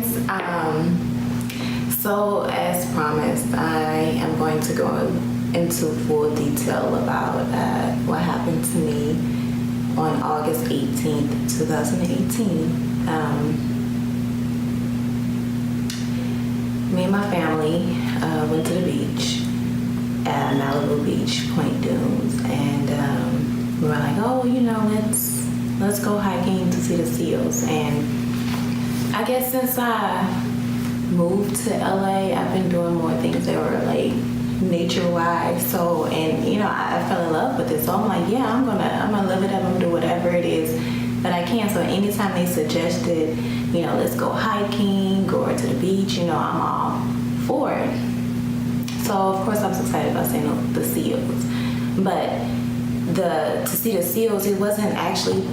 guys. So as promised, I am going to go into full detail about what happened to me on August 18th, 2018. Me and my family went to the beach at Malibu Beach, Point Dunes, and we were like, oh, let's go hiking to see the seals. And I guess since I moved to LA, I've been doing more things that were like nature-wise. So, and I fell in love with it. So I'm like, yeah, I'm gonna live it up. I'm gonna do whatever it is that I can. So anytime they suggested, let's go hiking or to the beach, I'm all for it. So of course I was excited about seeing the seals, but to see the seals, it wasn't actually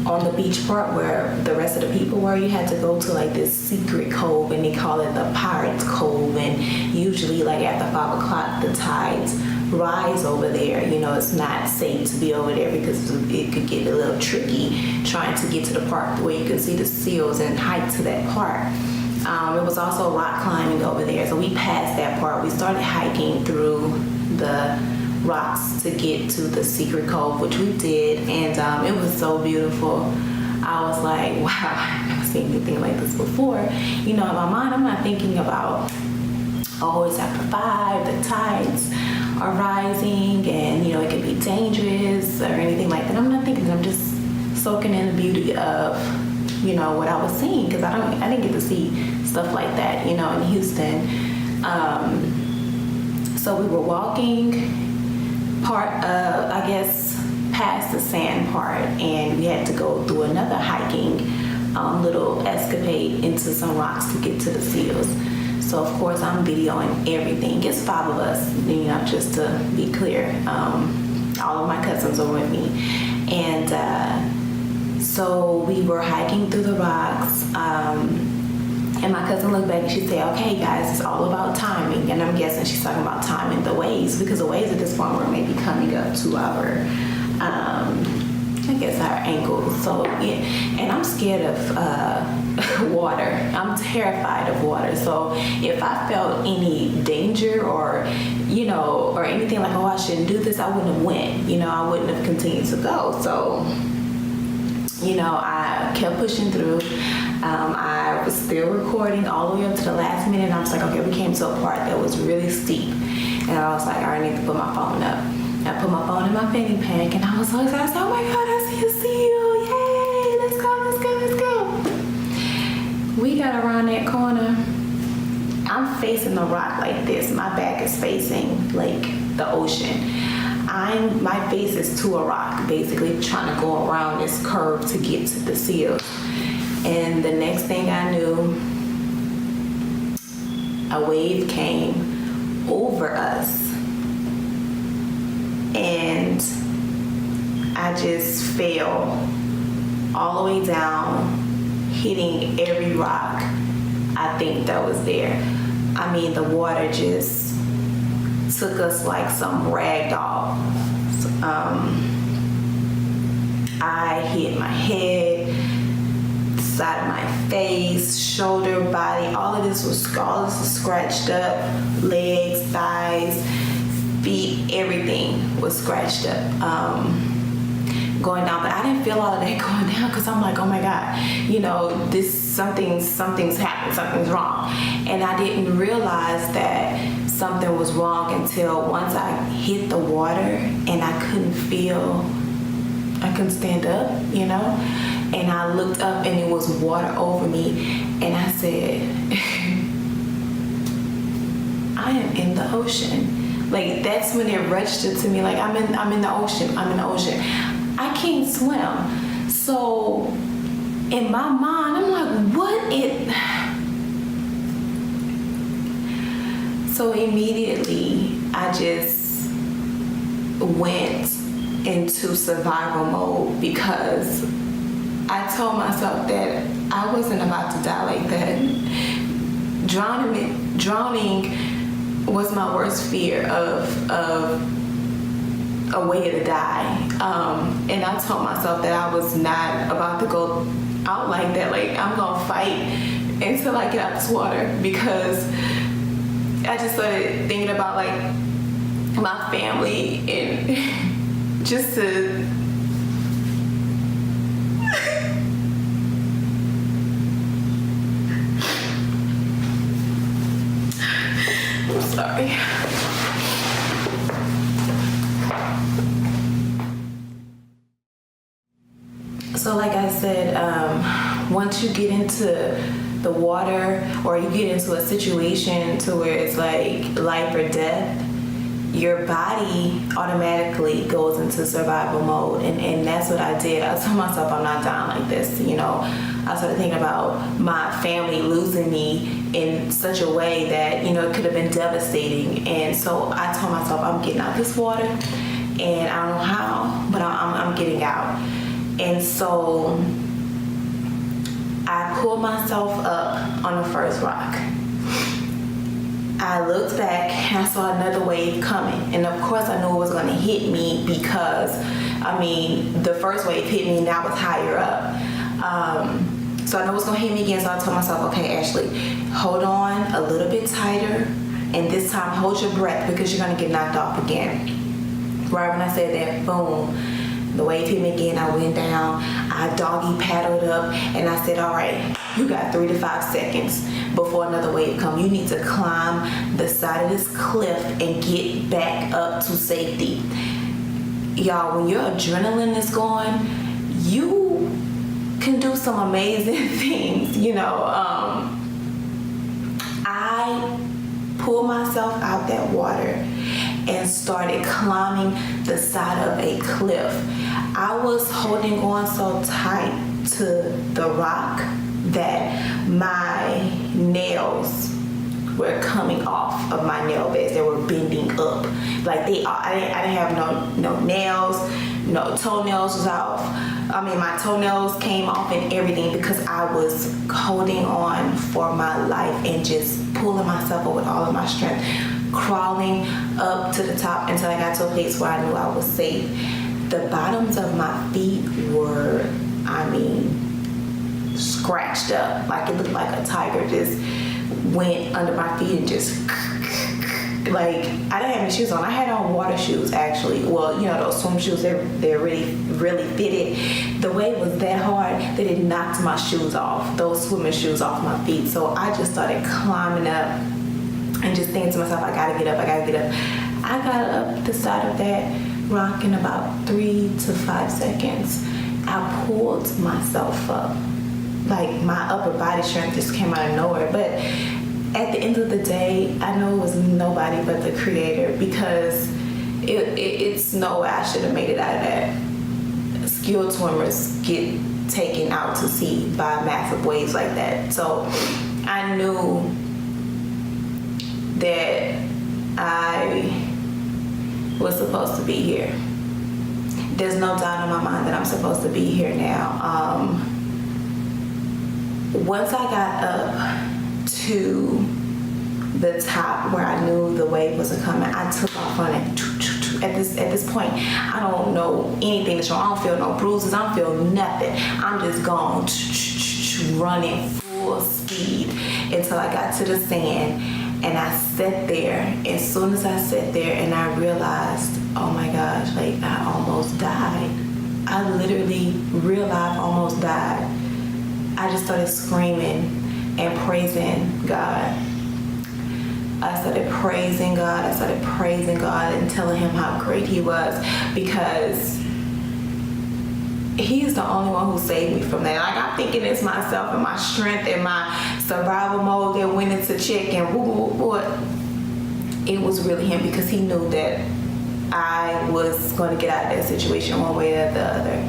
on the beach part where the rest of the people were. You had to go to like this secret cove, and they call it the Pirates Cove, and usually like after 5 o'clock the tides rise over there. It's not safe to be over there because it could get a little tricky trying to get to the part where you can see the seals and hike to that part. It was also rock climbing over there, so we passed that part. We started hiking through the rocks to get to the secret cove, which we did, and it was so beautiful. I was like, wow, I've never seen anything like this before. In my mind, I'm not thinking about, it's after 5, the tides are rising, and it could be dangerous or anything like that. I'm not thinking. I'm just soaking in the beauty of what I was seeing, because I didn't get to see stuff like that in Houston. So we were walking past the sand part, and we had to go through another hiking little escapade into some rocks to get to the seals. So of course I'm videoing everything. It's 5 of us, just to be clear. All of my cousins are with me, and so we were hiking through the rocks. And my cousin looked back and she said, okay, guys, it's all about timing. And I'm guessing she's talking about timing the waves, because the waves at this point were maybe coming up to our ankles. So, yeah. And I'm scared of water. I'm terrified of water. So if I felt any danger or anything like, I shouldn't do this, I wouldn't have went. I wouldn't have continued to go. So, I kept pushing through. I was still recording all the way up to the last minute. I was like, okay, we came to a part that was really steep. And I was like, I need to put my phone up. I put my phone in my fanny pack, and I was so excited. I was like, oh my God, I see a seal. Yay, let's go. We got around that corner. I'm facing the rock like this. My back is facing like the ocean. My face is to a rock, basically trying to go around this curve to get to the seals. And the next thing I knew, a wave came over us, and I just fell all the way down, hitting every rock I think that was there. I mean, the water just took us like some rag doll. I hit my head, side of my face, shoulder, body, all of this was scratched up. Legs, thighs, feet, everything was scratched up. Going down, but I didn't feel all of that going down, because I'm like, oh my God, something's happened, something's wrong. And I didn't realize that something was wrong until once I hit the water and I couldn't stand up, and I looked up and it was water over me, and I said, I am in the ocean. Like, that's when it registered to me, like, I'm in the ocean. I can't swim. So in my mind, I'm like, So immediately I just went into survival mode, because I told myself that I wasn't about to die like that. Drowning was my worst fear of a way to die. And I told myself that I was not about to go out like that. Like, I'm gonna fight until I get out this water, because I just started thinking about like my family and just to I'm sorry. So like I said, once you get into the water or you get into a situation to where it's like life or death, your body automatically goes into survival mode, and that's what I did. I told myself I'm not dying like this, you know. I started thinking about my family losing me in such a way that, you know, it could have been devastating. And so I told myself I'm getting out this water, and I don't know how, but I'm getting out. And so I pulled myself up on the first rock. I looked back and I saw another wave coming. And of course I knew it was going to hit me because, I mean, the first wave hit me and I was higher up. So I know it was going to hit me again. So I told myself, okay, Ashley, hold on a little bit tighter. And this time hold your breath because you're going to get knocked off again. Right when I said that, boom. The wave hit me again. I went down, I doggy paddled up, and I said, all right, you got 3 to 5 seconds before another wave comes. You need to climb the side of this cliff and get back up to safety. Y'all, when your adrenaline is going, you can do some amazing things, you know. I pulled myself out that water and started climbing the side of a cliff. I was holding on so tight to the rock that my nails were coming off of my nail beds. They were bending up. Like I didn't have no nails, no toenails was off. I mean, my toenails came off and everything because I was holding on for my life and just pulling myself up with all of my strength, crawling up to the top until I got to a place where I knew I was safe. The bottoms of my feet were, I mean, scratched up. Like it looked like a tiger just went under my feet and just like, I didn't have any shoes on. I had on water shoes actually. Well, you know, those swim shoes, they're really fitted. The wave was that hard that it knocked my shoes off, those swimming shoes off my feet. So I just started climbing up and just thinking to myself, I gotta get up. I got up the side of that rock in about 3 to 5 seconds. I pulled myself up. Like my upper body strength just came out of nowhere. But at the end of the day, I know it was nobody but the Creator, because it's no way I should have made it out of that. Skilled swimmers get taken out to sea by massive waves like that. So I knew that I was supposed to be here. There's no doubt in my mind that I'm supposed to be here now. Once I got up to the top where I knew the wave was coming, I took off on it. At this point, I don't know anything that's wrong. I don't feel no bruises. I don't feel nothing. I'm just going running full speed until I got to the sand. And I sat there. As soon as I sat there and I realized, oh my gosh, like I almost died. I literally realized I almost died. I just started screaming and praising God. I started praising God and telling him how great he was, because he's the only one who saved me from that. Like, I'm thinking it's myself and my strength and my survival mode that went into check and but it was really him, because he knew that I was going to get out of that situation one way or the other.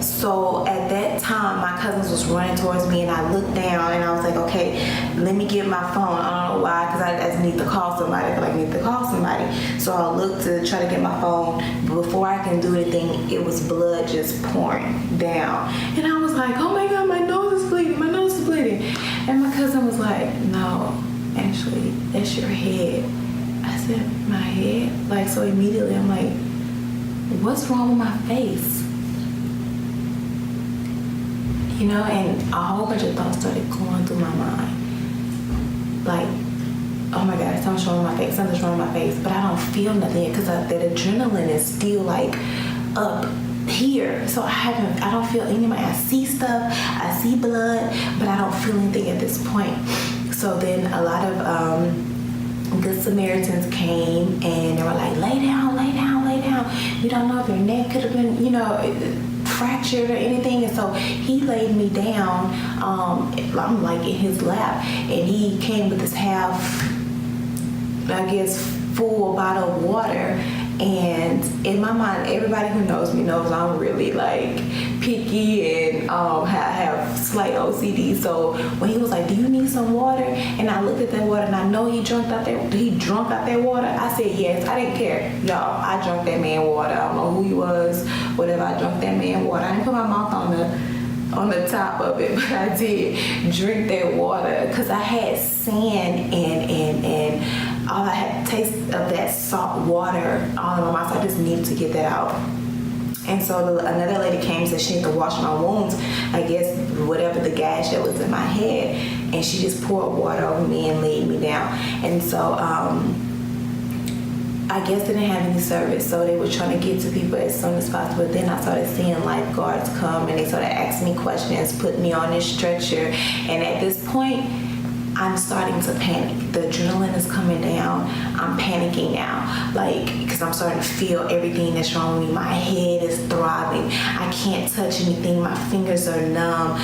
So at that time, my cousins was running towards me, and I looked down and I was like, okay, let me get my phone. I don't know why, because I just need to call somebody. I feel like I need to call somebody. So I looked to try to get my phone. But before I can do anything, it was blood just pouring down. And I was like, oh my God, my nose is bleeding. And my cousin was like, no, actually, that's your head. I said, my head? Like, so immediately I'm like, what's wrong with my face? and a whole bunch of thoughts started going through my mind. Like, oh my God, something's wrong with my face, something's wrong with my face, but I don't feel nothing because that adrenaline is still like up here. So I don't feel any of my, I see stuff, I see blood, but I don't feel anything at this point. So then a lot of Good Samaritans came and they were like, lay down, lay down, lay down. You don't know if your neck could have been, fractured or anything. And so he laid me down. I'm like in his lap, and he came with this half, I guess, full bottle of water. And in my mind, everybody who knows me knows I'm really like picky and have slight OCD. So when he was like, "Do you need some water?" and I looked at that water and I know he drunk out that water, I said yes. I didn't care, y'all. I drank that man water. I don't know who he was, whatever. I drank that man water. I didn't put my mouth on the top of it, but I did drink that water because I had sand and all I had taste of that salt water all in my mouth. So I just needed to get that out. And so another lady came and said she had to wash my wounds, I guess whatever the gash that was in my head, and she just poured water over me and laid me down. And so I guess they didn't have any service, so they were trying to get to people as soon as possible. Then I started seeing lifeguards come, and they started asking me questions, put me on this stretcher. And at this point, I'm starting to panic. The adrenaline is coming down. I'm panicking now, because I'm starting to feel everything that's wrong with me. My head is throbbing. I can't touch anything. My fingers are numb.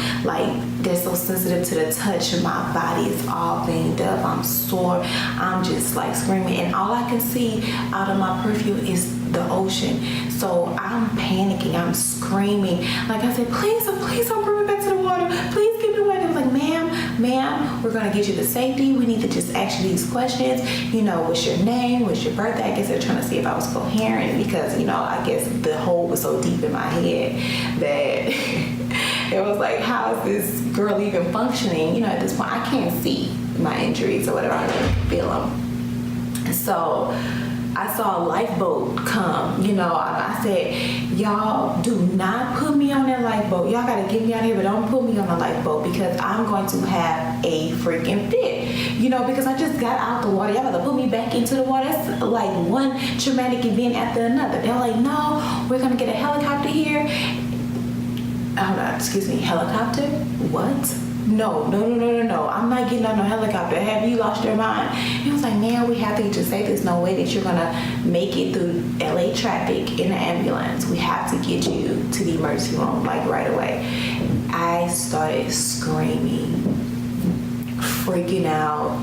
They're so sensitive to the touch, and my body is all veined up. I'm sore. I'm just screaming, and all I can see out of my peripheral is the ocean. So I'm panicking. I'm screaming. I said, please don't bring me back to the water. Please give me away. They was like, ma'am, we're gonna get you to safety. We need to just ask you these questions. What's your name? What's your birthday? I guess they're trying to see if I was coherent because, I guess the hole was so deep in my head that it was like, how is this girl even functioning? At this point, I can't see my injuries or whatever. I don't feel them. So I saw a lifeboat come, I said, y'all do not put me on that lifeboat. Y'all gotta get me out of here, but don't put me on a lifeboat because I'm going to have a freaking fit. Because I just got out the water. Y'all gotta put me back into the water. That's one traumatic event after another. They're like, no, we're gonna get a helicopter here. Helicopter? What? No. I'm not getting on no helicopter. Have you lost your mind? He was like, man, we have to get you safe. There's no way that you're gonna make it through LA traffic in an ambulance. We have to get you to the emergency room right away. I started screaming, freaking out.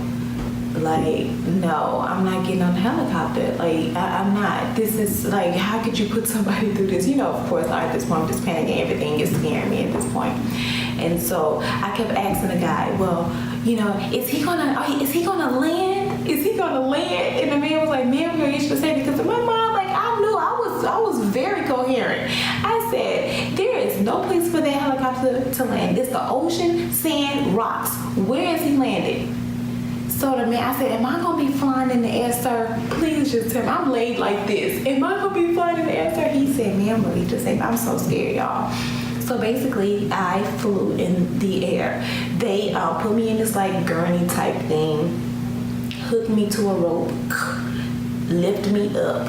No, I'm not getting on the helicopter. I'm not. This is how could you put somebody through this? Of course, at this point, I'm just panicking. Everything is scaring me at this point. And so I kept asking the guy, well, is he gonna land? Is he gonna land? And the man was like, man, we're gonna get you to safety. Because in my mind, I knew I was very coherent. I said, there is no place for that helicopter to land. It's the ocean, sand, rocks. Where is he landing? So the man, I said, am I gonna be flying in the air, sir? Please just tell me. I'm laid like this. Am I gonna be flying in the air, sir? He said, ma'am, we'll get you safe. I'm so scared, y'all. So basically, I flew in the air. They put me in this gurney type thing, hooked me to a rope, lift me up,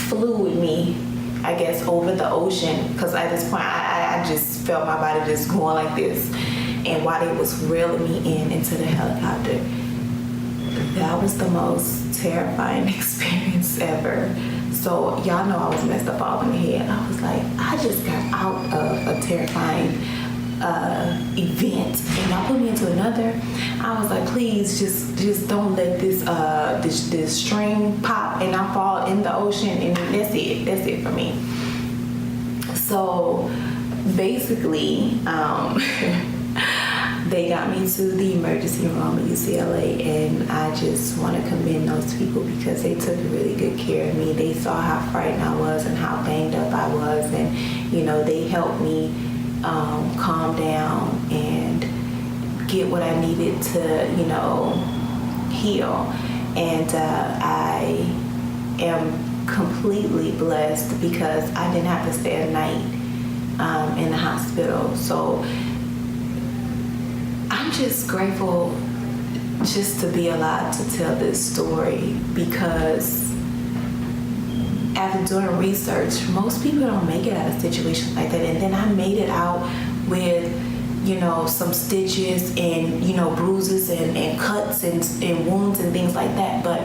flew with me, I guess, over the ocean. Because at this point, I just felt my body just going like this. And while they was reeling me into the helicopter, that was the most terrifying experience ever. So y'all know I was messed up all in the head. I was like, I just got out of a terrifying event, and y'all put me into another. I was like, please, just don't let this string pop and I fall in the ocean, and that's it for me. So basically, they got me to the emergency room at UCLA, and I just want to commend those people because they took really good care of me. They saw how frightened I was and how banged up I was, and they helped me calm down and get what I needed to heal. And I am completely blessed because I didn't have to stay a night in the hospital. So I'm just grateful just to be alive to tell this story, because after doing research, most people don't make it out of situations like that. And then I made it out with, some stitches and, bruises and cuts and wounds and things like that. But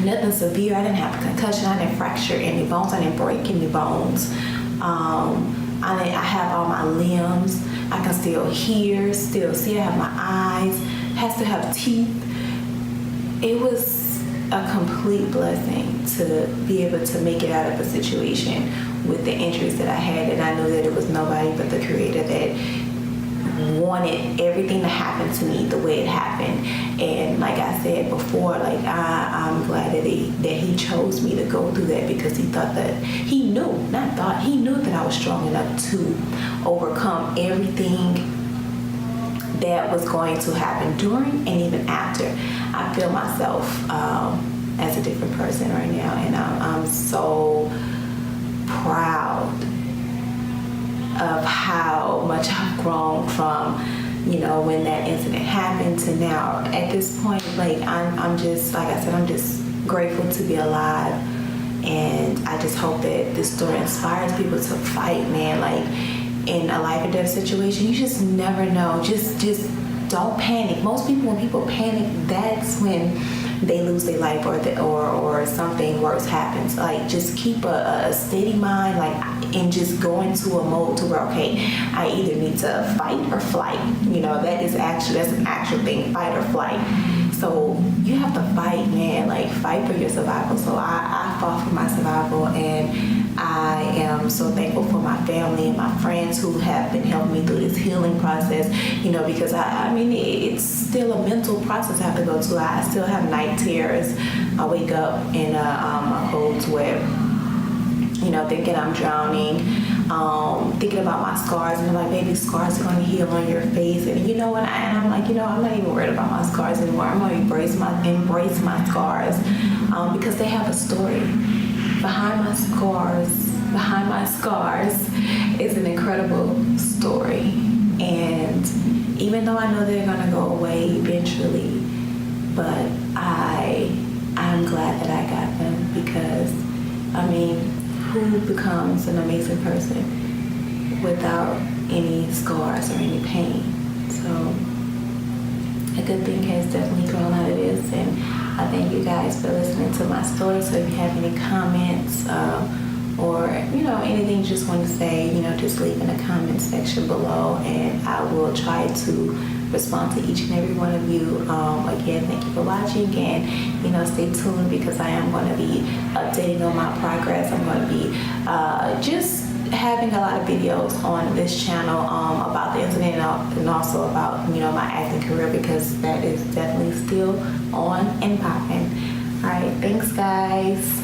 nothing severe. I didn't have a concussion. I didn't fracture any bones. I didn't break any bones. I have all my limbs. I can still hear, still see. I have my eyes. I still have teeth. It was a complete blessing to be able to make it out of a situation with the injuries that I had, and I knew that it was nobody but the Creator that wanted everything to happen to me the way it happened. And like I said before, I'm glad that he chose me to go through that, because he knew that I was strong enough to overcome everything that was going to happen during and even after. I feel myself as a different person right now, and I'm so proud of how much I've grown from, when that incident happened to now. At this point, I'm just, like I said, I'm just grateful to be alive, and I just hope that this story inspires people to fight, man. In a life or death situation, you just never know. Just don't panic. Most people, when people panic, that's when they lose their life or something worse happens. Just keep a steady mind, and just go into a mode to where, okay, I either need to fight or flight. That's an actual thing, fight or flight. So you have to fight, man. Fight for your survival. So I fought for my survival, and I am so thankful for my family and my friends who have been helping me through this healing process, because it's still a mental process I have to go to. I still have night terrors. I wake up in a cold sweat, thinking I'm drowning, thinking about my scars, and I'm like, baby, scars are going to heal on your face. And I'm like, I'm not even worried about my scars anymore. I'm going to embrace my scars, because they have a story. Behind my scars is an incredible story. And even though I know they're gonna go away eventually, but I'm glad that I got them, because who becomes an amazing person without any scars or any pain? So a good thing has definitely grown out of this, and I thank you guys for listening to my story. So if you have any comments or anything you just want to say, just leave in the comment section below, and I will try to respond to each and every one of you. Again, thank you for watching, and stay tuned, because I am going to be updating on my progress. I'm going to be just having a lot of videos on this channel about the incident, and also about my acting career, because that is definitely still on and popping. All right, thanks guys.